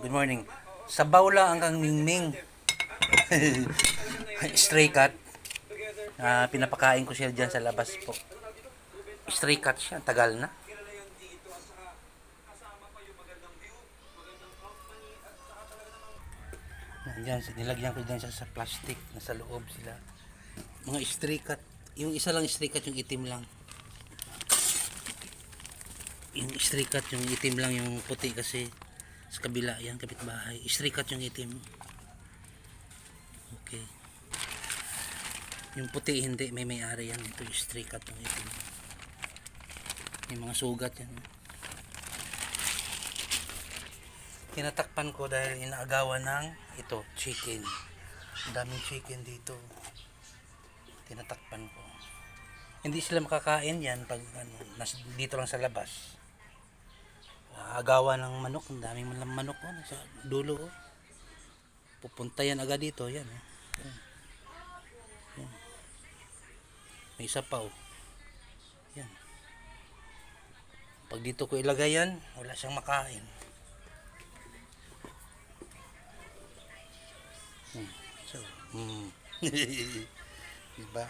Good morning. Sabaw lang ang kang Mingming. Stray cat. Pinapakain ko siya dyan sa labas po. Stray cat siya. Tagal na. Diyan, nilagyan ko dyan sa plastic. Nasa loob sila. Mga stray cat. Yung isa lang stray cat, yung itim lang. Yung stray cat, yung itim lang, yung puti kasi sa kabila, yan, kapitbahay. Stray cat yung itim. Okay. Yung puti hindi, may-ari yan. Ito yung stray cat yung itim. May mga sugat yan. Tinatakpan ko dahil inaagawan ng ito, chicken. Ang daming chicken dito. Tinatakpan ko. Hindi sila makakain yan pag dito lang sa labas. Agawan ng manok, ang daming manok sa dulo. Pupunta yan agad dito, yan. Yan. Yan. May isa pa Yan. Pag dito ko ilagay yan, wala siyang makain. So, diba?